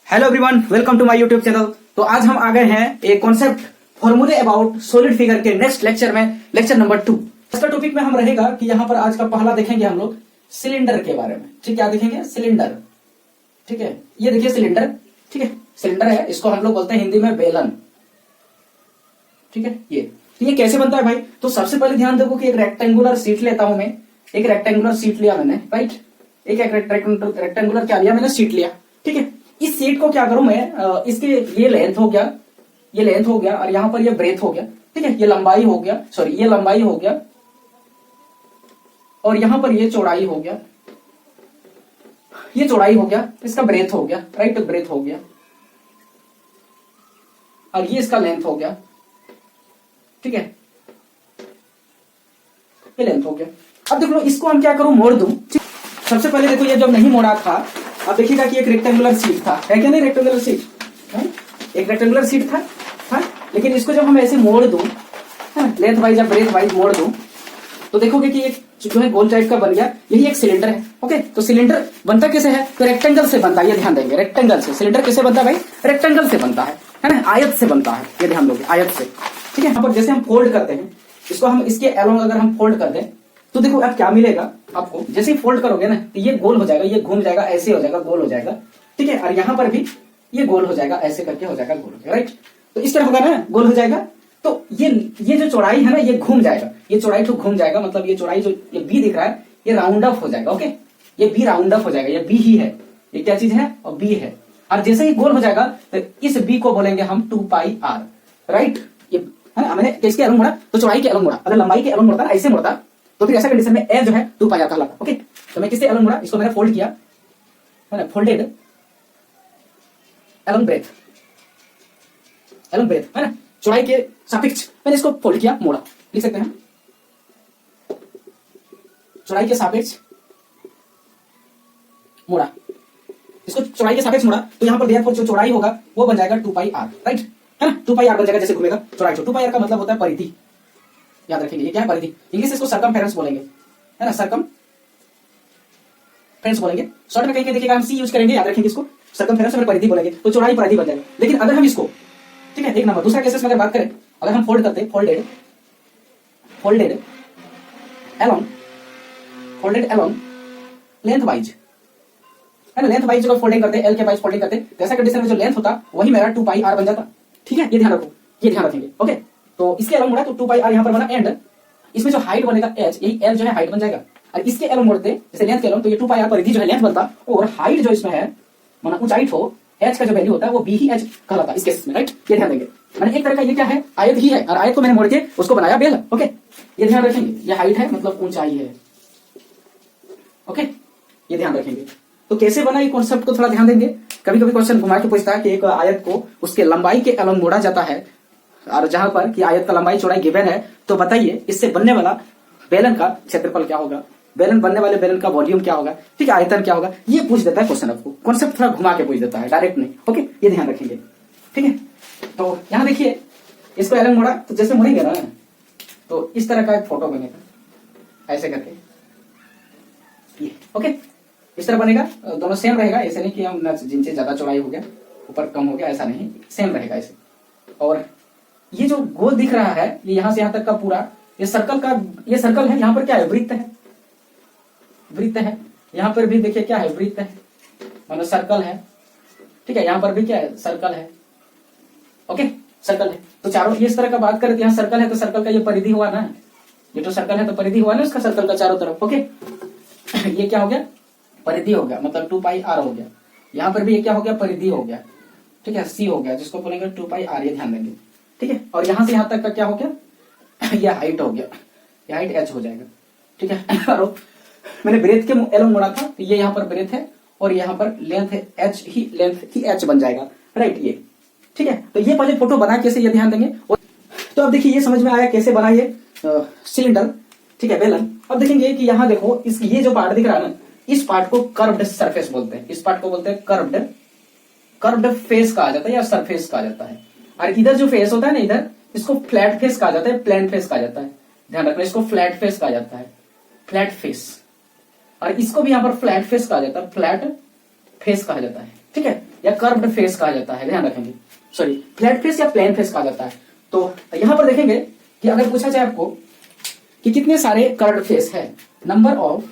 Hello everyone, welcome to my YouTube channel. तो आज हम आ गए हैं एक concept formulae about solid figure के नेक्स्ट लेक्चर में, लेक्चर नंबर 2। इसका टॉपिक में हम रहेगा कि यहाँ पर आज का पहला देखेंगे हम लोग सिलेंडर के बारे में। ठीक, क्या देखेंगे? सिलेंडर। ठीक है, ये देखिए सिलेंडर। ठीक है, सिलेंडर है, इसको हम लोग बोलते हैं हिंदी में बेलन। ठीक है, ये कैसे बनता है भाई? तो सबसे पहले ध्यान देखो कि एक रेक्टेंगुलर शीट लेता हूं मैं। एक रेक्टेंगुलर शीट लिया मैंने, राइट। एक रेक्टेंगुलर क्या लिया मैंने? शीट लिया। ठीक है, इस शीट को क्या करूं मैं, इसके ये लेंथ हो गया, ये लेंथ हो गया, और यहां पर ये ब्रेथ हो गया। ठीक है, ये लंबाई हो गया, सॉरी ये लंबाई हो गया, और यहां पर ये चौड़ाई हो गया, ये चौड़ाई हो गया, इसका ब्रेथ हो गया, राइट, ब्रेथ हो गया, और ये इसका लेंथ हो गया। ठीक है, ये लेंथ हो गया। अब देख लो, इसको हम क्या करूं? मोड़ दूं। सबसे पहले देखो, ये जब नहीं मोड़ा था, अब देखिएगा कि एक रेक्टेंगुलर शीट था, है क्या नहीं? रेक्टेंगुलर शीट है, एक रेक्टेंगुलर शीट था, लेकिन इसको जब हम ऐसे मोड़ दूं, लेंथ वाइज या ब्रेथ वाइज मोड़ दूं, तो देखोगे कि एक जो है गोल टाइप का बन गया। यही एक सिलेंडर है। ओके, तो सिलेंडर बनता कैसे है? तो रेक्टेंगल से बनता है, ये ध्यान देंगे। रेक्टेंगल से सिलेंडर कैसे बनता है भाई? रेक्टेंगल से बनता है ना, आयत से बनता है, ये ध्यान दोगे, आयत से। ठीक है, यहाँ पर जैसे हम फोल्ड करते हैं इसको, हम इसके एलोंग अगर हम फोल्ड कर दें तो देखो अब क्या मिलेगा आपको। जैसे ही फोल्ड करोगे ना, तो ये गोल हो जाएगा, ये घूम जाएगा, ऐसे हो जाएगा, गोल हो जाएगा। ठीक है, और यहां पर भी ये गोल हो जाएगा, ऐसे करके हो जाएगा, गोल हो जाएगा, राइट। तो इस तरह होगा ना, गोल हो जाएगा। तो ये जो चौड़ाई है ना, ये घूम जाएगा, ये चौड़ाई तो घूम जाएगा, मतलब ये चौड़ाई जो ये बी दिख रहा है, ये राउंड अप हो जाएगा। ओके, ये बी राउंड अप हो जाएगा, ये बी ही है, ये क्या चीज है? और बी है। और जैसे ही गोल हो जाएगा तो इस बी को बोलेंगे हम 2πr, राइट। ये है ना, मैंने किसके एलोंग मोड़ा? तो चौड़ाई के एलोंग मोड़ा। अगर लंबाई के एलोंग मोड़ता ना, ऐसे मोड़ता, तो फिर ऐसा कंडीशन में ए जो है 2πr कहलाता। ओके, तो मैं किससे एलोंग मोड़ा? इसको मैंने फोल्ड किया, है ना, folded along breadth, along breadth, है ना, चौड़ाई के सापेक्ष मैंने इसको फोल्ड किया, मोड़ा, लिख सकते हैं चौड़ाई के सापेक्ष मोड़ा। इसको चौड़ाई के सापेक्ष मोड़ा, तो यहां पर देयरफॉर जो चौड़ाई होगा वो बन जाएगा 2πr, राइट, है ना। 2πr बन जाएगा, जैसे घूमेगा चौड़ाई। 2πr का मतलब होता है परिधि, याद रखेंगे। ये क्या है? परिधि। इंग्लिश इसको सरकमफेरेंस बोलेंगे, है ना, सरकमफेरेंस बोलेंगे। शॉर्ट में कहीं देखिएगा हम सी यूज करेंगे, याद रखेंगे इसको, सरकमफेरेंस में परिधि बोलेंगे, तो चौड़ाई परिधि बन जाएगा। लेकिन अगर हम इसको, ठीक है, एक नंबर दूसरा केसेस में अगर बात करें, अगर हम फोल्ड करते, फोल्डेड एलोंग लेंथ वाइज, है ना, लेंथ वाइज जो फोल्डिंग करते हैं, एल के वाइज फोल्डिंग करते हैं, जैसा कंडीशन में जो लेंथ होता वही मेरा 2πr बन जाता। ठीक है, ये ध्यान रखो, ये ध्यान रखेंगे। ओके, तो इसके एलोंग मुड़ा तो 2πr यहां पर बना, एंड इसमें जो हाइट बनेगा h, यही l जो है हाइट बन जाएगा। और इसके एलोंग मुड़ते जैसे लेंथ के एलोंग, तो ये 2πr परिधि जो है लेंथ बनता, और हाइट जो इसमें है, माना ऊंचाई हो, h का जो वैल्यू होता है वो b ही h कहलाता इस केस में, राइट। ये ध्यान देंगे। मैंने एक तरह का ये क्या है? आयत ही है, और आयत को मैंने मोड़ के उसको बनाया बेल। ओके, ये ध्यान रखेंगे, ये हाइट है मतलब ऊंचाई है। ओके, ये ध्यान रखेंगे। तो कैसे बना, ये कॉन्सेप्ट को थोड़ा ध्यान देंगे। कभी कभी क्वेश्चन घुमा के पूछता है कि एक आयत को उसके लंबाई के एलोंग मोड़ा जाता है, और जहां पर कि आयत का लंबाई चौड़ाई गिवन है, तो बताइए इससे बनने वाला बेलन का क्षेत्रफल क्या होगा, बेलन बनने वाले बेलन का वॉल्यूम क्या होगा, ठीक है, आयतन क्या होगा, ये पूछ देता है क्वेश्चन आपको। कॉन्सेप्ट थोड़ा घुमा के पूछ देता है, डायरेक्ट नहीं। ओके, ये ध्यान रखेंगे। ठीक है, तो यहां देखिए इसको एलोंग मोड़ा, तो जैसे मुड़ेंगे ना, तो इस तरह का एक फोटो बनेगा, ऐसे करके ये। ओके, इस तरह बनेगा, दोनों सेम रहेगा, ऐसे नहीं कि हम जिनसे ज्यादा चौड़ाई हो गया, ऊपर कम हो गया, ऐसा नहीं, सेम रहेगा ऐसे। और ये जो गोल दिख रहा है, ये यहां से यहां तक का पूरा ये सर्कल का, ये सर्कल है, यहां पर क्या है? वृत्त है, वृत्त है। यहां पर भी देखिए क्या है? वृत्त है, मतलब सर्कल है। ठीक है, यहां पर भी क्या है? सर्कल है। ओके, सर्कल है। तो चारों ये इस तरह का बात करें, यहाँ सर्कल है तो सर्कल का ये परिधि हुआ ना, ये तो सर्कल है तो परिधि हुआ ना उसका, सर्कल का चारों तरफ। ओके, ये क्या हो गया? परिधि हो गया, मतलब 2πr हो गया। यहां पर भी ये क्या हो गया? परिधि हो गया। ठीक है, सी हो गया, जिसको बोलेंगे 2πr, ये ध्यान देंगे। ठीक है, और यहां से यहां तक का क्या हो गया? ये हाइट हो गया, ये हाइट h हो जाएगा। ठीक है, और मैंने ब्रेथ के एलोंग मोड़ा था, तो ये यहां पर ब्रेथ है, और यहां पर लेंथ है h ही, लेंथ ही h बन जाएगा, राइट, ये। ठीक है, तो ये पहले फोटो बना कैसे, ये ध्यान देंगे। तो अब देखिए ये समझ में आया कैसे बना ये सिलेंडर, ठीक है, बेलन। अब देखेंगे कि यहाँ देखो, इस ये जो पार्ट दिख रहा है ना, इस पार्ट को कर्व्ड सरफेस बोलते हैं, इस पार्ट को बोलते हैं कर्व्ड फेस कहा जाता है, या सरफेस कहा जाता है। और इधर जो फेस होता है ना, इधर, इसको फ्लैट फेस कहा जाता है, प्लेन फेस कहा जाता है। ध्यान रखना, इसको फ्लैट फेस कहा जाता है, फ्लैट फेस। और इसको भी यहाँ पर फ्लैट फेस कहा जाता है, फ्लैट फेस कहा जाता है। ठीक है, या कर्व्ड फेस कहा जाता है, ध्यान रखेंगे। सॉरी, फ्लैट फेस या प्लेन फेस कहा जाता है। तो यहां पर देखेंगे कि अगर पूछा जाए आपको कि कितने सारे कर्व्ड फेस है, नंबर ऑफ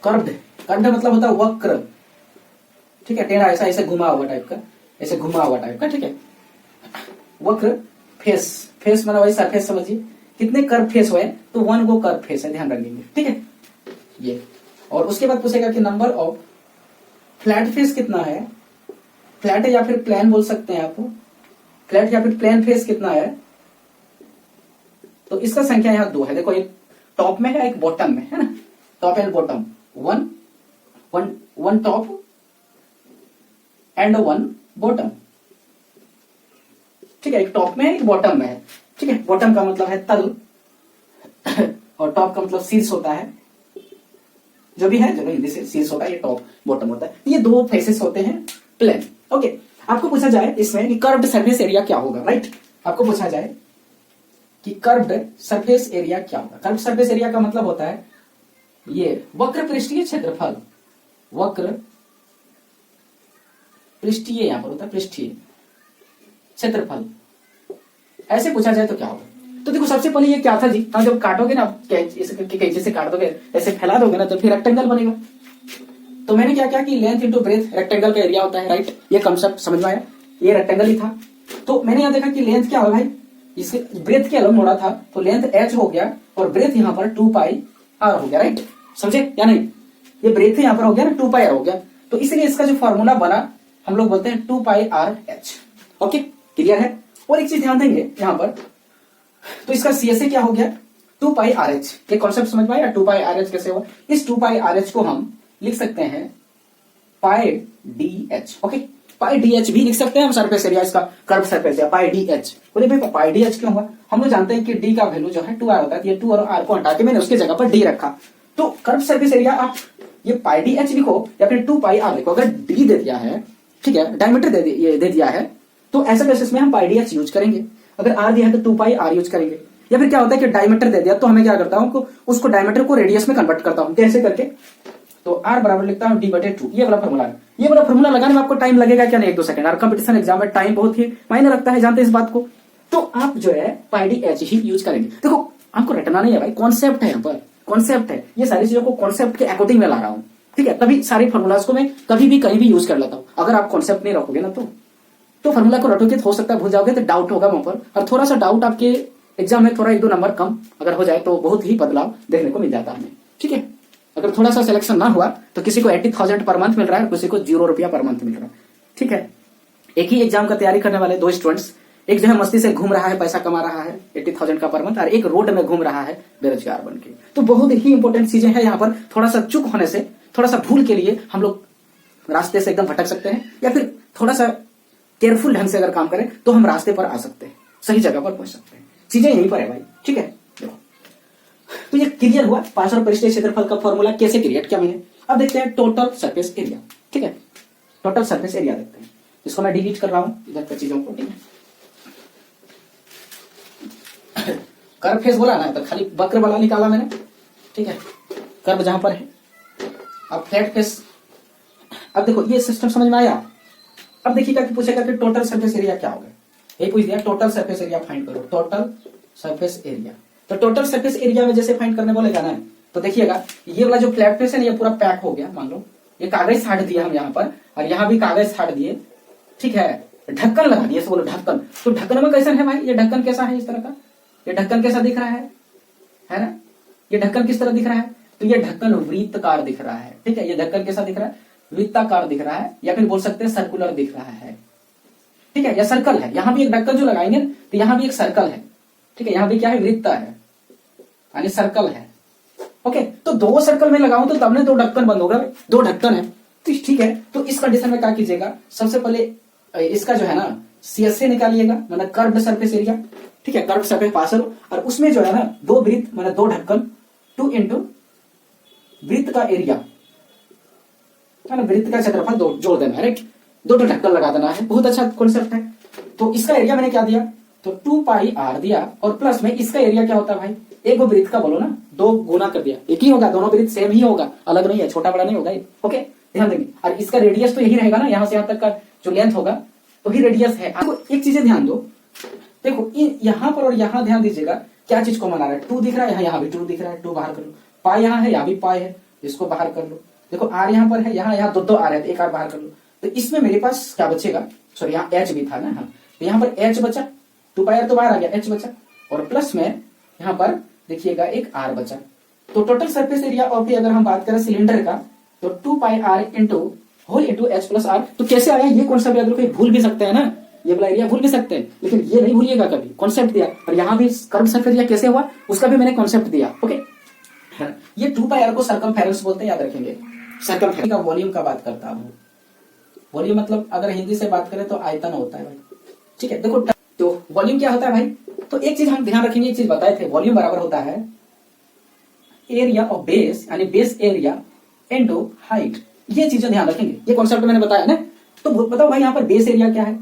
कर्व्ड, कर्व्ड मतलब होता है वक्र, ठीक है, टेढ़ा ऐसा ऐसे घुमा हुआ टाइप का, ऐसे घुमा हुआ टाइप का, ठीक है, वक्र फेस, फेस मतलब वही सरफेस समझिए, कितने कर्व फेस हुए तो 1 गो कर्व फेस है, ध्यान रखेंगे, ठीक है ये। और उसके बाद पूछेगा कि नंबर ऑफ फ्लैट फेस कितना है, फ्लैट या फिर प्लेन बोल सकते हैं आप, फ्लैट या फिर प्लेन फेस कितना है, तो इसका संख्या यहां 2 है। देखो एक टॉप में है, एक बॉटम में है ना, top and bottom, one top and 1 bottom, ठीक है, एक टॉप में है, एक बॉटम में है, ठीक है, बॉटम का मतलब है तल और टॉप का मतलब शीर्ष होता है, जो भी है, जो हिंदी से शीर्ष होता है, ये टॉप बॉटम होता है। ये 2 फेसेस होते हैं प्लेन। ओके, आपको पूछा जाए इसमें कि कर्व्ड सरफेस एरिया क्या होगा, राइट, आपको पूछा जाए कि कर्व्ड सरफेस एरिया क्या होगा। कर्व्ड सरफेस एरिया का मतलब होता है ये वक्र पृष्ठीय क्षेत्रफल, वक्र पृष्ठीय यहां पर होता है पृष्ठीय क्षेत्रफल, ऐसे पूछा जाए तो क्या होगा। तो देखो सबसे पहले ये क्या था जी, हम जब काटोगे ना, कैंची से काट दोगे, ऐसे फैला दोगे ना, तो फिर रेक्टेंगल बनेगा। तो मैंने क्या किया कि लेंथ इंटू ब्रेथ रेक्टेंगल का एरिया होता है, राइट, ये कांसेप्ट समझ में आया, ये रेक्टेंगल ही था। तो मैंने यहाँ देखा कि लेंथ क्या होगा भाई, इसके ब्रेथ के अलग मोड़ा था, तो लेंथ h हो गया और ब्रेथ यहाँ पर 2 पाई r हो गया, राइट, समझे या नहीं, ये ब्रेथ यहाँ पर हो गया ना, 2 पाई r हो गया, तो इसलिए इसका जो फॉर्मूला बना हम लोग बोलते हैं 2 पाई r h। ओके, क्लियर है। और एक चीज ध्यान देंगे यहाँ पर, तो इसका CSA क्या हो गया 2 पाई RH, ये कॉन्सेप्ट समझ में आया, 2 पाई RH कैसे हुआ। इस 2 पाई RH को हम लिख सकते हैं पाई DH, ओके, पाई DH भी लिख सकते हैं हम, सरफेस एरिया इसका, curve surface area pi DH। बोले भाई पाई DH क्यों हुआ, हम लोग जानते हैं कि D का वैल्यू जो है 2R होता है, ये 2 और R को हटा के मैंने उसकी जगह पर D रखा, तो कर्व सरफेस एरिया आप ये पाई DH लिखो या फिर 2 पाई R लिखो, अगर D दे दिया है, ठीक है, डायमीटर दे दिया है, तो ऐसे केसेस में हम पाई DH यूज करेंगे, अगर R दिया है तो 2 पाई R यूज करेंगे। या फिर क्या होता है कि डायमीटर दे दिया तो हमें क्या करता हूं, उसको डायमीटर को रेडियस में कन्वर्ट करता हूं, कैसे करके, तो R बराबर लिखता हूं D/2, ये वाला फॉर्मूला है। ये वाला फॉर्मूला लगाने में आपको टाइम लगेगा क्या, नहीं 1-2 सेकंड, और कंपटीशन एग्जाम में टाइम बहुत ही मायने रखता है, जानते हैं इस बात को। तो आप जो है पाई DH ही यूज करेंगे। देखो आपको रटना नहीं है भाई, कॉन्सेप्ट है यहाँ पर, कॉन्सेप्ट है, ये सारी चीजों को कॉन्सेप्ट के अकॉर्डिंग में ला रहा हूँ, ठीक है, तभी सारे फॉर्मूलाज को मैं कभी भी कहीं भी यूज कर लेता हूँ। अगर आप कॉन्सेप्ट नहीं रखोगे ना तो फॉर्मूला को रटोगे तो हो सकता है भूल जाओगे, तो डाउट होगा वहां पर, और थोड़ा सा डाउट आपके एग्जाम में थोड़ा 1-2 नंबर कम अगर हो जाए तो बहुत ही बदलाव देखने को मिल जाता है हमें, ठीक है। अगर थोड़ा सा सिलेक्शन ना हुआ तो किसी को 80,000 पर मंथ मिल रहा है, किसी को 0 रुपया पर मंथ मिल रहा है, ठीक है। एक ही एग्जाम का तैयारी करने वाले 2 स्टूडेंट्स, एक जो है मस्ती से घूम रहा है, पैसा कमा रहा है 80,000 का पर मंथ, और एक रोड में घूम रहा है बेरोजगार बन के। तो बहुत ही इंपॉर्टेंट चीजें हैं यहाँ पर, थोड़ा सा चूक होने से, थोड़ा सा भूल के लिए हम लोग रास्ते से एकदम भटक सकते हैं, या फिर थोड़ा सा केयरफुल ढंग से अगर काम करें तो हम रास्ते पर आ सकते हैं, सही जगह पर पहुंच सकते हैं। चीजें यहीं पर है भाई, ठीक है। देखो तो ये क्लियर हुआ पास और पृष्ठीय क्षेत्रफल का फॉर्मूला कैसे क्रिएट किया मैंने। अब देखते हैं टोटल सरफेस एरिया, ठीक है, टोटल सरफेस एरिया देखते हैं। इसको मैं डिलीट कर रहा हूं इधर की चीजों को, ठीक है। कर्व फेस बोला ना, तो खाली वक्र वाला निकाला मैंने, ठीक है, कर्व जहां पर है। अब फ्लैट फेस, अब देखो ये सिस्टम समझ में आया। अब देखिएगा कि पूछेगा कि टोटल सरफेस एरिया क्या होगा, ये पूछ दिया टोटल सरफेस एरिया फाइंड करो, टोटल सरफेस एरिया। तो टोटल सरफेस एरिया में जैसे फाइंड करने बोलेगा ना, तो देखिएगा ये वाला जो फ्लैट फेस है ना, ये पूरा पैक हो गया, मान लो ये कागज साट दिया हम यहाँ पर, और यहाँ भी कागज साट दिए, ठीक है, ढक्कन लगा दिए, बोलो ढक्कन। तो ढक्कन में कैसा है भाई, ये ढक्कन कैसा है, इस तरह का, ये ढक्कन कैसा दिख रहा है ना, ये ढक्कन किस तरह दिख रहा है, तो ये ढक्कन वृत्ताकार दिख रहा है, ठीक है, ये ढक्कन कैसा दिख रहा है, वृत्ताकार दिख रहा है, या फिर बोल सकते हैं सर्कुलर दिख रहा है, ठीक है, या सर्कल है। यहाँ भी एक ढक्कन जो लगाएंगे तो यहाँ भी एक सर्कल है, ठीक है, यहाँ भी क्या है, वृत्त है यानी सर्कल है। ओके, तो 2 सर्कल में लगाऊं तो तब ने 2 ढक्कन बंद होगा, 2 ढक्कन है, तो ठीक है। तो इस कंडीशन में क्या कीजिएगा, सबसे पहले इसका जो है ना CSA निकालिएगा, मतलब कर्व्ड सरफेस एरिया, ठीक है, कर्व्ड सरफेस पार्सल, और उसमें जो है ना 2 वृत्त मतलब 2 ढक्कन, 2 इंटू वृत्त का एरिया, वृत्त का क्षेत्रफल जोड़ देना है, राइट, 2 ढक्कन लगा देना है। बहुत अच्छा कॉन्सेप्ट है। तो इसका एरिया मैंने क्या दिया, तो 2 पाई R दिया, और प्लस में इसका एरिया क्या होता है भाई, एक वृत्त का बोलो ना 2 गुना कर दिया, एक ही होगा, दोनों वृत्त सेम ही होगा, अलग नहीं है, छोटा बड़ा नहीं होगा। ओके, ध्यान देंगे। और इसका रेडियस तो यही रहेगा ना, यहां से यहां तक का जो लेंथ होगा तो ही रेडियस है। आपको एक चीजें ध्यान दो, देखो यहां पर और यहां ध्यान दीजिएगा क्या चीज कॉमन आ रहा है, 2 दिख रहा है, यहाँ भी 2 दिख रहा है, 2 बाहर कर लो। पाई यहाँ है, यहाँ भी पाई है, इसको बाहर कर लो। देखो आर यहाँ पर है, यहाँ 2 आ रहे हैं, एक आर बाहर कर लो। तो इसमें मेरे पास क्या बचेगा, सॉरी यहाँ एच भी था ना, हाँ तो यहाँ पर एच बचा, 2 पाई आर तो बाहर आ गया, एच बचा, और प्लस में यहाँ पर देखिएगा एक आर बचा। तो टोटल सरफेस एरिया ऑफ अगर हम बात करें सिलेंडर का तो 2 pi R into whole into H plus R. तो कैसे आया ये कॉन्सेप्ट, याद रखो, भूल भी सकते हैं ना, ये वाला एरिया भूल भी सकते हैं, लेकिन ये नहीं भूलिएगा कभी, कॉन्सेप्ट दिया। और यहाँ भी कर्व सरफेस एरिया कैसे हुआ उसका भी मैंने कॉन्सेप्ट दिया। ओके, ये 2 पाई आर को सरकमफेरेंस बोलते हैं, याद रखेंगे। सरकमफेरेंस का वॉल्यूम का बात करता हूँ, वॉल्यूम मतलब अगर हिंदी से बात करें तो आयतन होता है भाई, ठीक है। देखो तो वॉल्यूम क्या होता है भाई, तो एक चीज हम ध्यान रखेंगे, एक चीज बताए थे, वॉल्यूम बराबर होता है एरिया ऑफ बेस, यानी बेस एरिया इनटू हाइट। ये चीजें ध्यान रखेंगे, ये कॉन्सेप्ट मैंने बताया ना। तो बताओ भाई यहाँ पर बेस एरिया क्या है,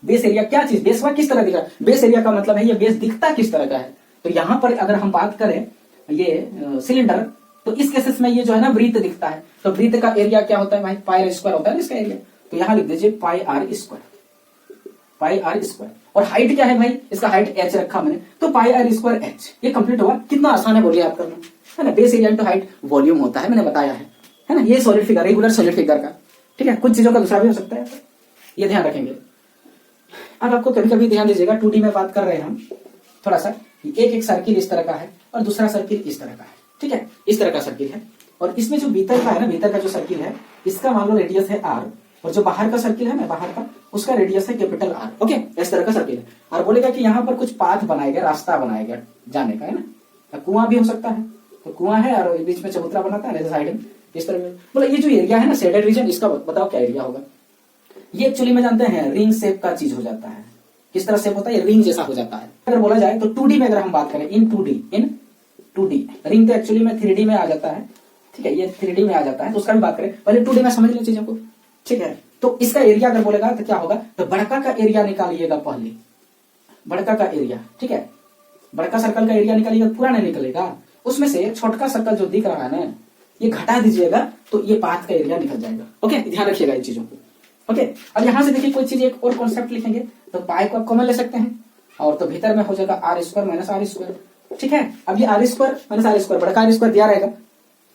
बेस एरिया क्या चीज, बेस किस तरह दिख रहा है, बेस एरिया का मतलब है ये बेस दिखता किस तरह का है। तो यहाँ पर अगर हम बात करें ये सिलेंडर, तो इस केसेस में ये जो है ना वृत्त दिखता है, तो वृत्त का एरिया क्या होता है भाई, पाई आर स्क्वायर होता है ना इसका एरिया। तो यहाँ लिख दीजिए pi R square, pi R square. और हाइट क्या है भाई, इसका हाइट एच रखा मैंने, तो पाई आर स्क्वायर एच। ये कंप्लीट हुआ, कितना आसान है बोलिए आप करना, है ना। Base area into height volume होता है, मैंने बताया है ना। ये solid figure, regular solid figure का, ठीक है। कुछ चीजों का दूसरा भी हो सकता है, ये ध्यान रखेंगे। अब आपको कभी कभी ध्यान दीजिएगा 2D में बात कर रहे हैं हम, थोड़ा सा एक सर्किल इस तरह का है और दूसरा सर्किल इस तरह का है, ठीक है, इस तरह का सर्किल है। और इसमें जो भीतर का है ना, भीतर का जो सर्किल है इसका मान लो रेडियस है आर, और जो बाहर का सर्किल है ना, बाहर का उसका रेडियस है कैपिटल आर। ओके, इस तरह का सर्किल है। और बोलेगा कि यहाँ पर कुछ पाथ बनाया गया, रास्ता बनाया गया जाने का, है ना। कुआं भी हो सकता है, तो कुआं है और बीच में चबूतरा बनाता है साइड में, इस तरह में। बोला ये जो एरिया है ना शेडेड रीजन, इसका बताओ क्या एरिया होगा। ये एक्चुअली में जानते हैं रिंग शेप का चीज हो जाता है। किस तरह शेप होता है, ये रिंग जैसा हो जाता है। अगर बोला जाए तो 2D में अगर हम बात करें, इन 2D रिंग तो एक्चुअली में 3D में आ जाता है, ठीक है, ये 3D में आ जाता है। तो उसका भी बात करें, पहले 2D में समझ लो चीजों को, ठीक है। तो इसका एरिया अगर बोलेगा तो क्या होगा, तो बड़का का एरिया निकालिएगा पहले, बड़का का एरिया, ठीक है। बड़का सर्कल का एरिया निकालिएगा, पूरा नहीं निकलेगा, उसमें से छोटका सर्कल जो दिख रहा है ना, ये घटा दीजिएगा तो ये पाथ का एरिया निकल जाएगा। ओके, ध्यान रखिएगा इन चीजों को। ओके, अब यहां से देखिए कोई चीज एक और कॉन्सेप्ट लिखेंगे, तो पाई को आप कॉमन ले सकते हैं, और तो भीतर में हो जाएगा R square minus R square, ठीक है। अब ये R square minus R square, बड़का आर स्क्वायर दिया रहेगा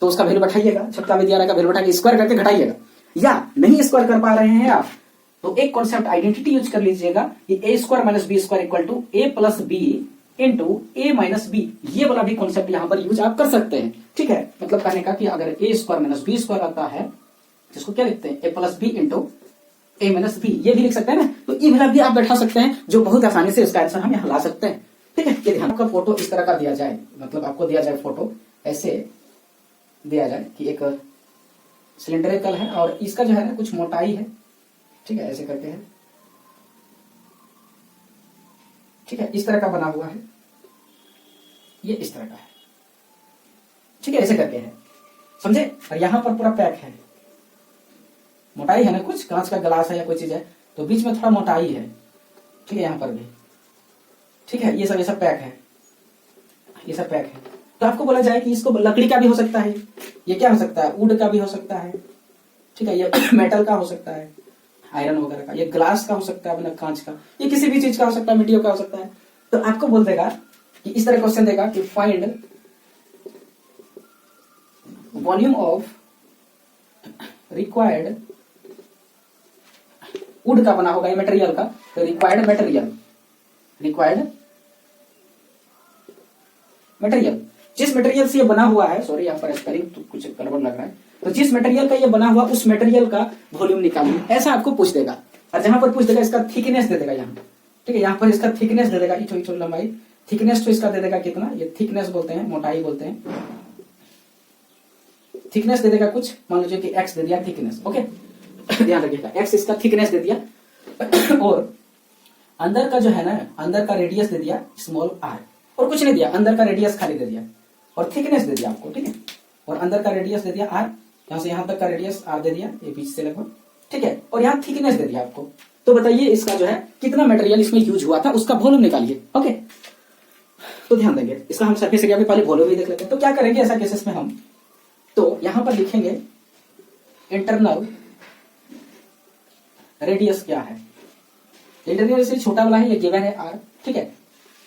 तो उसका वैल्यू बैठाइएगा, छोटका भी दिया रहेगा, वैल्यू बैठा के स्क्वायर करके घटाइएगा। या नहीं स्क्वायर कर पा रहे हैं आप, तो एक कॉन्सेप्ट आइडेंटिटी यूज कर लीजिएगा, कि A square minus B square equal to A plus B into A minus B. ये वाला भी कॉन्सेप्ट यहाँ पर यूज आप कर सकते हैं, ठीक है। मतलब कहने का कि अगर ए स्क्वायर माइनस बी स्क्वायर आता है, जिसको क्या लिखते हैं, ए plus B into A minus B, ये भी लिख सकते हैं ना। तो ये वाला भी आप बैठा सकते हैं, जो बहुत आसानी से इसका आंसर हम यहाँ ला सकते हैं, ठीक है। ये ध्यान का फोटो इस तरह का दिया जाए, मतलब आपको दिया जाए फोटो ऐसे दिया जाए कि एक सिलेंडरिकल है और इसका जो है ना कुछ मोटाई है, ठीक है, ऐसे करके है, ठीक है, इस तरह का बना हुआ है, ये इस तरह का है, ठीक है, ऐसे करके है, समझे। और यहां पर पूरा पैक है, मोटाई है ना, कुछ कांच का गिलास है या कोई चीज है, तो बीच में थोड़ा मोटाई है, ठीक है, यहां पर भी, ठीक है, ये सब पैक है, ये सब पैक है। तो आपको बोला जाए कि इसको लकड़ी का भी हो सकता है, ये क्या हो सकता है, वुड का भी हो सकता है, ठीक है, ये मेटल का हो सकता है, आयरन वगैरह का, ये ग्लास का हो सकता है, अपना कांच का, ये किसी भी चीज का हो सकता है, मिट्टियों का हो सकता है। तो आपको बोल देगा कि इस तरह क्वेश्चन देगा कि find volume of required would का बना होगा ये मटेरियल का, तो रिक्वायर्ड मटेरियल, रिक्वायर्ड मटेरियल, जिस मटेरियल से ये बना हुआ है, सॉरी यहाँ पर स्पेलिंग तो कुछ गड़बड़ लग रहा है, तो जिस मटेरियल का ये बना हुआ उस मटेरियल का वॉल्यूम निकालिए, ऐसा आपको पूछ देगा। और जहां पर पूछ देगा इसका थिकनेस दे देगा यहाँ, ठीक है, यहाँ पर इसका थिकनेस दे देगा, इचो लंबाई, थिकनेस तो इसका दे देगा कितना, ये थिकनेस बोलते हैं, मोटाई बोलते हैं, थिकनेस दे देगा कुछ, मान लीजिए कि एक्स दे दिया थिकनेस, ओके, ध्यान रखिएगा, एक्स इसका थिकनेस दे दिया, और अंदर का जो है ना, अंदर का रेडियस दे दिया स्मॉल आर, और कुछ नहीं दिया, अंदर का रेडियस खाली दे दिया और थिकनेस दे दिया आपको, ठीक है, और अंदर का रेडियस दे दिया आर, यहां से यहां तक का रेडियस आर दे दिया, ये बीच से लगभग, ठीक है, और यहाँ थिकनेस दे दिया आपको। तो बताइए इसका जो है कितना मटेरियल इसमें यूज हुआ था, उसका वॉल्यूम निकालिए। ओके, तो ध्यान देंगे, इसका हम सरफेस एरिया में पहले वॉल्यूम ही देख लेते हैं। तो क्या करेंगे ऐसा केसेस में हम, तो यहां पर लिखेंगे इंटरनल रेडियस क्या है। इंटरनल रेडियस छोटा वाला है, ये गिवन है आर, ठीक है।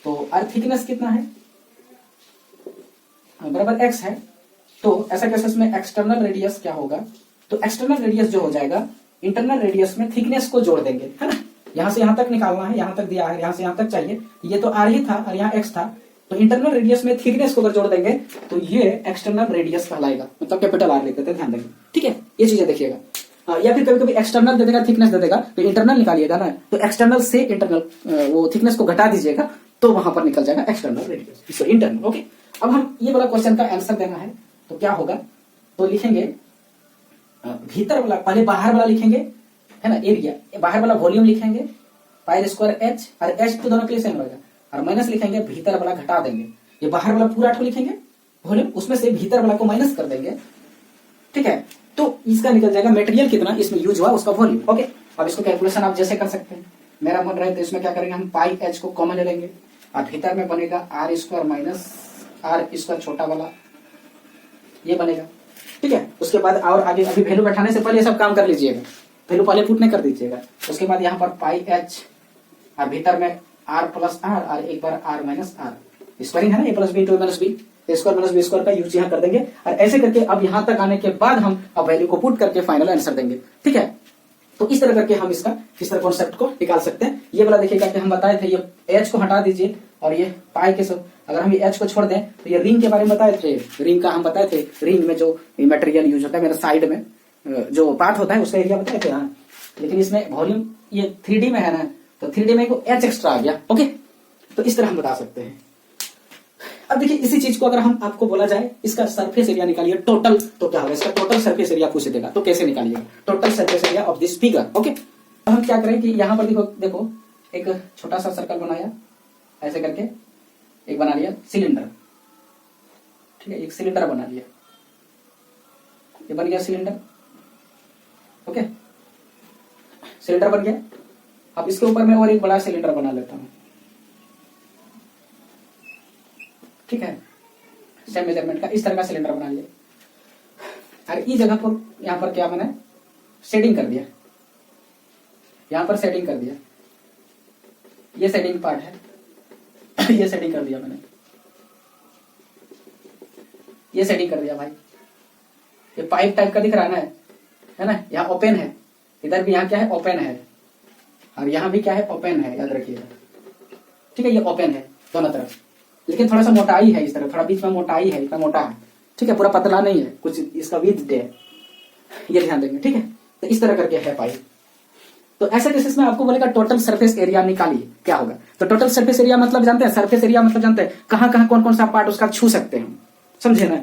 तो आर थिकनेस कितना है, बराबर एक्स है। तो ऐसा केसेस में एक्सटर्नल रेडियस क्या होगा, तो एक्सटर्नल रेडियस जो हो जाएगा इंटरनल रेडियस में थिकनेस को जोड़ देंगे, है ना। यहां से यहां तक निकालना है, यहां तक दिया है, यहां से यहां तक चाहिए, ये तो आर ही था और यहाँ एक्स था। तो इंटरनल रेडियस में थिकनेस को अगर जोड़ देंगे तो ये एक्सटर्नल रेडियस कहलाएगा, मतलब कैपिटल आर लिख देते हैं, ध्यान देंगे, ठीक है। ये चीजें देखिएगा। या फिर कभी कभी एक्सटर्नल दे देगा, थिकनेस दे देगा, तो इंटरनल निकालिएगा ना, तो एक्सटर्नल से इंटरनल वो थिकनेस को घटा दीजिएगा तो वहां पर निकल जाएगा एक्सटर्नल रेडियस, इंटरनल। ओके, अब हम ये वाला क्वेश्चन का आंसर देना है, तो क्या होगा, तो लिखेंगे भीतर वाला, पहले बाहर वाला लिखेंगे, है ना, एरिया, बाहर वाला वॉल्यूम लिखेंगे पाई स्क्वायर एच, और एच तो दोनों के लिए सेम रहेगा, और माइनस लिखेंगे, भीतर वाला घटा देंगे, ये बाहर वाला पूरा ठो लिखेंगे वॉल्यूम, उसमें से भीतर वाला को माइनस कर देंगे, ठीक है। तो इसका निकल जाएगा मटेरियल कितना इसमें यूज हुआ उसका वॉल्यूम। ओके, अब इसको कैलकुलेशन आप जैसे कर सकते हैं, मेरा मन रहे तो इसमें क्या करेंगे, हम पाई एच को कॉमन ले लेंगे और भीतर में बनेगा R square minus R square छोटा वाला, ये बनेगा, ठीक है। उसके बाद और आगे अभी वैल्यू बैठाने से पहले सब काम कर लीजिएगा, वैल्यू पहले पुट नहीं कर दीजिएगा। उसके बाद यहाँ पर पाई एच और भीतर में आर प्लस आर और एक बार आर माइनस आर, स्क्वायरिंग है ना, A plus B into minus B, square minus B square का यूज यहाँ कर देंगे, और ऐसे करके अब यहाँ तक आने के बाद हम अब वैल्यू को पुट करके फाइनल आंसर देंगे, ठीक है। तो इस तरह करके हम इसका किस तरह कॉन्सेप्ट को निकाल सकते हैं। ये वाला देखिएगा कि हम बताए थे, ये एच को हटा दीजिए और ये पाई के सब, अगर हम ये एच को छोड़ दें तो ये रिंग के बारे में बताए थे, रिंग का हम बताए थे, रिंग में जो मटेरियल यूज होता है, मेरे साइड में जो पार्ट होता है उसका एरिया बताए थे, हाँ। लेकिन इसमें वॉल्यूम ये 3D में है ना, तो 3D में एच एक्स्ट्रा आ गया, ओके। तो इस तरह हम बता सकते हैं। अब देखिए इसी चीज को अगर हम आपको बोला जाए इसका सरफेस एरिया निकालिए टोटल, तो क्या होगा, इसका टोटल सरफेस एरिया पूछ देगा, तो कैसे निकालिएगा total surface area of this figure. Okay, अब हम क्या करें कि यहाँ पर देखो एक छोटा सा सर्कल बनाया, ऐसे करके एक बना लिया सिलेंडर, ठीक है, एक सिलेंडर बना लिया, ये बन गया सिलेंडर, ओके, सिलेंडर बन गया। अब इसके ऊपर मैं और एक बड़ा सिलेंडर बना लेता हूं, ठीक है, सेम मेजरमेंट का इस तरह का सिलेंडर बना लिया, और इस जगह पर यहां पर क्या मैंने शेडिंग कर दिया, यहां पर सेटिंग कर दिया, ये सेटिंग पार्ट है ये सेटिंग कर दिया मैंने, ये सेटिंग कर दिया भाई, ये पाइप टाइप का दिख रहा है ना, यहाँ ओपन है, इधर भी यहाँ क्या है ओपन है, और यहाँ भी क्या है ओपन है, याद रखिएगा, ठीक है, ये ओपन है दोनों तरफ, लेकिन थोड़ा सा मोटाई है इस तरह, थोड़ा बीच में मोटाई है, इतना मोटा है, ठीक है, पूरा पतला नहीं है, कुछ इसका विड्थ है, ये ध्यान देंगे, ठीक है। तो इस तरह करके है पाइप। तो ऐसे केसेस में आपको बोलेगा टोटल सरफेस एरिया निकालिए, क्या होगा, तो टोटल सरफेस एरिया मतलब जानते हैं, सरफेस एरिया मतलब जानते हैं कहां कहां कौन कौन सा पार्ट उसका छू सकते हैं, समझे ना।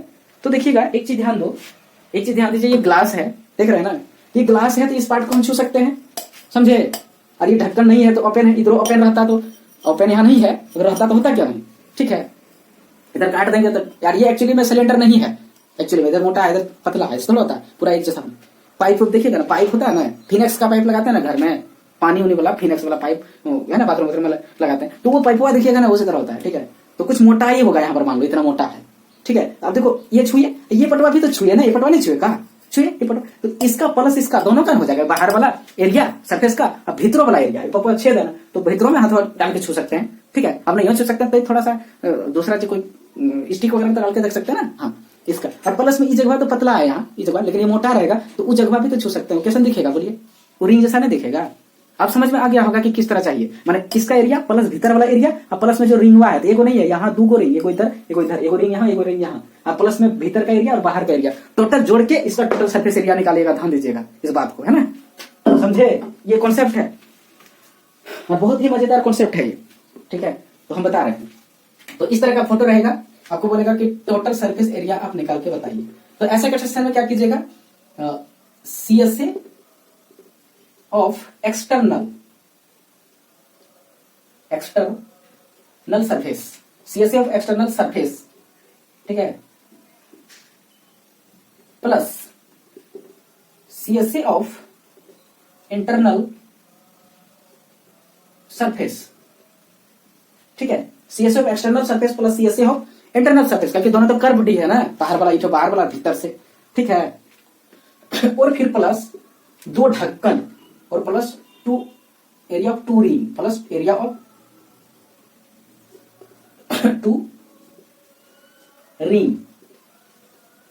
तो देखिएगा एक चीज ध्यान दो, एक चीज ध्यान दीजिए, ये ग्लास है, देख रहे हैं ना, ये ग्लास है, तो इस पार्ट को हम छू सकते हैं, समझे। और ये ढक्कन नहीं है तो ओपन है, इधर ओपन रहता तो ओपन यहाँ नहीं है, अगर रहता तो होता क्या नहीं, ठीक है, इधर काट देंगे तो यार ये एक्चुअली में सिलेंडर नहीं है, एक्चुअली में इधर मोटा है इधर पतला है, थोड़ा होता है पूरा एक जैसा। पाइप देखिएगा ना, पाइप होता है ना, फिनेक्स का पाइप लगाते हैं ना घर में, पानी उनी वाला फिनेक्स वाला पाइप है ना, बाथरूम में लगाते हैं, तो वो पाइप देखिएगा ना उसी तरह होता है, ठीक है। तो कुछ मोटा ही होगा यहाँ पर, मान लो इतना मोटा है, ठीक है। अब देखो ये छुए, ये पटवा भी तो छुए ना, ये पटवा नहीं छुए, कहा छुए ये पटवा, तो इसका प्लस इसका दोनों का हो जाएगा, बाहर वाला एरिया सरफेस का, अब भीतरों वाला एरिया पटवा छेद है ना, तो भीतरों में हाथ डाल के छू सकते हैं, ठीक है। अब नहीं छू सकते तो थोड़ा सा दूसरा कोई स्टिक वगैरह डाल के देख सकते हैं ना, हाँ इसका, और प्लस में इस जगह तो पतला है यहाँ इस जगह, लेकिन ये मोटा रहेगा तो उस जगह भी तो छू सकते हैं, कैसा दिखेगा बोलिए, वो रिंग जैसा नहीं दिखेगा। अब समझ में आ गया होगा कि किस तरह चाहिए, माने इसका एरिया प्लस भीतर वाला एरिया, और प्लस में जो रिंग हुआ है, तो एगो नहीं है यहाँ, दो रिंग, एगो इधर एगो इधर, एगो रिंग यहाँ एगो रिंग यहाँ, और प्लस में भीतर का एरिया और बाहर का एरिया, टोटल जोड़ के इसका टोटल सरफेस एरिया निकालिएगा, ध्यान दीजिएगा इस बात को, है ना, समझे, ये कॉन्सेप्ट है, बहुत ही मजेदार कॉन्सेप्ट है ये, ठीक है। तो हम बता रहे हैं, तो इस तरह का फोटो रहेगा, आपको बोलेगा कि टोटल सरफेस एरिया आप निकाल के बताइए। तो ऐसे क्वेश्चन में क्या कीजिएगा, CSA of external surface, CSA of external surface, ठीक है, plus CSA of internal surface, ठीक है, CSA of external surface plus CSA of internal surface, क्योंकि दोनों तो कर्व डी है ना, बाहर वाला इधर, बाहर वाला भीतर से, ठीक है। और फिर प्लस 2 ढक्कन और plus 2 area of 2 ring plus area of 2 ring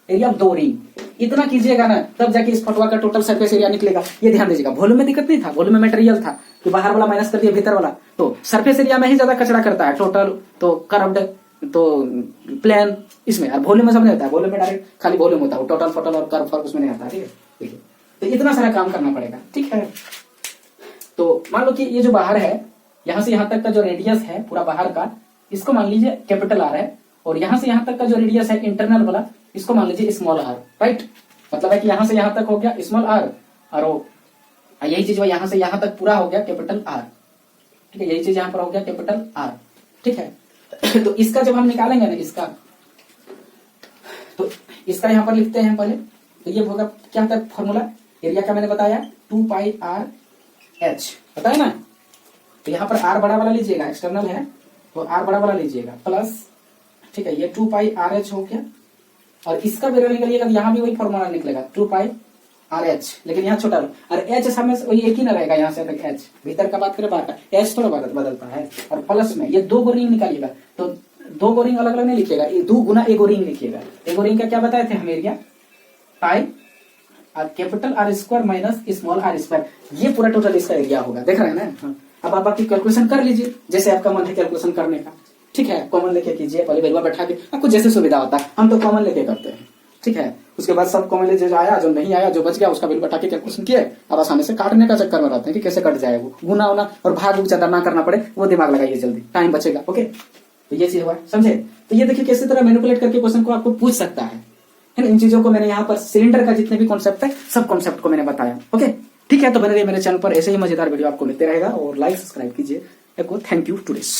area of 2 ring. इतना कीजिएगा ना तब जाके इस फटवा का टोटल सरफेस एरिया निकलेगा। ये ध्यान दीजिएगा, वॉल्यूम में दिक्कत नहीं था, वॉल्यूम में मटेरियल था कि बाहर वाला माइनस कर दिया भीतर वाला, तो सरफेस एरिया में ही ज्यादा कचरा करता है टोटल, तो कर्व्ड तो प्लेन इसमें, और वॉल्यूम में सब नहीं होता है, वॉल्यूम में डायरेक्ट खाली वॉल्यूम होता है, टोटल फोटल और कर्व फर्क उसमें नहीं आता है। ठीक है, देखिए तो इतना सारा काम करना पड़ेगा। ठीक है, तो मान लो कि ये जो बाहर है यहां से यहां तक का जो रेडियस है पूरा बाहर का, इसको मान लीजिए कैपिटल आर है, और यहां से यहां तक का जो रेडियस है इंटरनल वाला, इसको मान लीजिए स्मॉल आर। राइट, मतलब है कि यहां से यहां तक हो गया स्मॉल आर, और यही चीज यहां से यहां तक पूरा हो गया कैपिटल आर। ठीक है, यही चीज यहां पर हो गया कैपिटल आर। ठीक है, तो इसका जब हम निकालेंगे ना इसका, तो इसका यहां पर लिखते हैं पहले, तो ये होगा क्या होता है फॉर्मूला एरिया का, मैंने बताया 2 पाई आर एच, बताया ना। तो यहाँ पर आर बड़ा वाला लीजिएगा, एक्सटर्नल है तो आर बड़ा वाला लीजिएगा प्लस, ठीक है, ये 2 पाई आर एच हो गया, और इसका भी निकलिएगा, यहाँ भी वही फॉर्मूला निकलेगा 2 पाई आर एच, लेकिन यहाँ छोटा, और एच हमें वही एक ही ना रहेगा, यहाँ से तक एच, भीतर का बात करें बाहर का, एच थोड़ा बदलता है, और प्लस में ये 2 गो रिंग निकालिएगा, तो 2 गो रिंग अलग अलग नहीं लिखिएगा, 2 गुना 1 रिंग लिखिएगा। 1 रिंग का क्या बताए थे हम area, pi capital R square minus small R square, ये पूरा टोटल इसका एरिया होगा। देख रहे हैं ना। हाँ। अब आप आपकी कैलकुलेशन कर लीजिए, जैसे आपका मन है कैलकुलेशन करने का। ठीक है, कॉमन लेके कीजिए, पहले वैल्यू बैठा के, आपको जैसे सुविधा होता है, हम तो कॉमन लेके करते हैं। ठीक है, उसके बाद सब कॉमन जो आया, जो नहीं आया, जो बच गया उसका वैल्यू बैठा के कैलकुलेशन किए, अब आसानी से काटने का चक्कर में रहते हैं कि कैसे कट जाए, वो गुना होना और भाग ज्यादा ना करना पड़े, वो दिमाग लगाइए, जल्दी टाइम बचेगा। ओके, तो ये चीज हुआ, समझे। तो ये देखिए किसी तरह मैनिपुलेट करके क्वेश्चन को आपको पूछ सकता है ना। इन चीजों को मैंने यहाँ पर सिलेंडर का जितने भी कॉन्सेप्ट है, सब कॉन्सेप्ट को मैंने बताया। ओके, ठीक है, तो बने रहिए मेरे चैनल पर, ऐसे ही मजेदार वीडियो आपको मिलते रहेगा, और लाइक सब्सक्राइब कीजिए। Thank you to this.